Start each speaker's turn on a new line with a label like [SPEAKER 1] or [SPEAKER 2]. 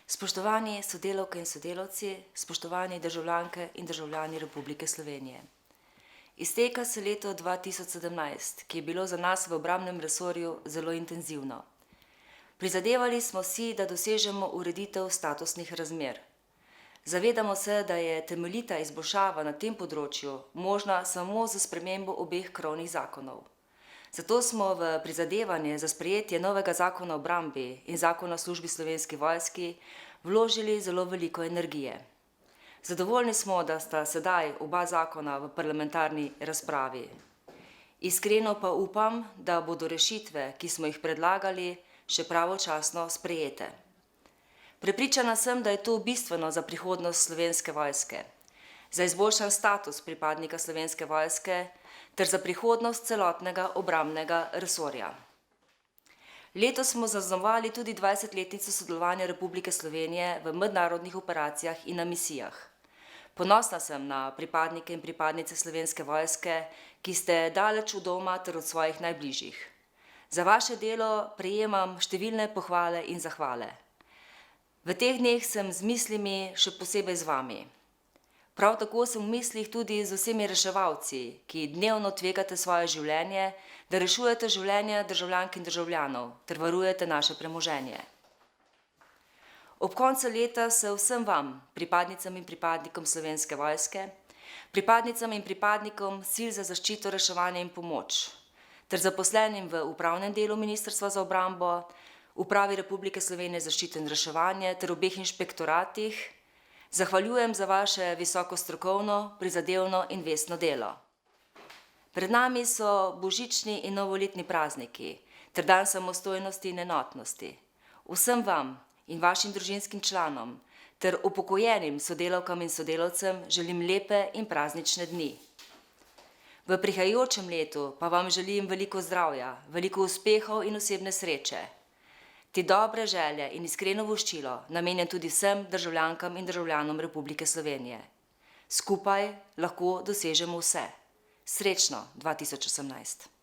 [SPEAKER 1] Spoštovani sodelavke in sodelavci, spoštovani državljanke in državljani Republike Slovenije. Izteka se leto 2017, ki je bilo za nas v obrambnem resorju zelo intenzivno. Prizadevali smo si, da dosežemo ureditev statusnih razmer. Zavedamo se, da je temeljita izboljšava na tem področju možna samo z spremembo obeh krovnih zakonov. Zato smo v prizadevanje za sprejetje novega zakona o obrambi in zakona o službi Slovenski vojski vložili zelo veliko energije. Zadovoljni smo, da sta sedaj oba zakona v parlamentarni razpravi. Iskreno pa upam, da bodo rešitve, ki smo jih predlagali, še pravočasno sprejete. Prepričana sem, da je to bistveno za prihodnost Slovenske vojske, za izboljšan status pripadnika Slovenske vojske ter za prihodnost celotnega obrambnega resorja. Letos smo zaznamovali tudi 20-letnico sodelovanja Republike Slovenije v mednarodnih operacijah in na misijah. Ponosna sem na pripadnike in pripadnice Slovenske vojske, ki ste daleč od doma ter od svojih najbližjih. Za vaše delo prejemam številne pohvale in zahvale. V teh dneh sem z mislimi še posebej z vami. Prav tako sem v mislih tudi z vsemi reševalci, ki dnevno tvegate svoje življenje, da rešujete življenja državljank in državljanov ter varujete naše premoženje. Ob koncu leta se vsem vam, pripadnicam in pripadnikom Slovenske vojske, pripadnicam in pripadnikom sil za zaščito, reševanje in pomoč, ter zaposlenim v upravnem delu Ministrstva za obrambo, Upravi Republike Slovenije za zaščito in reševanje ter obeh inšpektoratih, zahvaljujem za vaše visoko strokovno, prizadevno in vestno delo. Pred nami so božični in novoletni prazniki ter dan samostojnosti in enotnosti. Vsem vam in vašim družinskim članom ter upokojenim sodelavkam in sodelavcem želim lepe in praznične dni. V prihajajočem letu pa vam želim veliko zdravja, veliko uspehov in osebne sreče. Te dobre želje in iskreno voščilo namenjam tudi vsem državljankam in državljanom Republike Slovenije. Skupaj lahko dosežemo vse. Srečno 2018!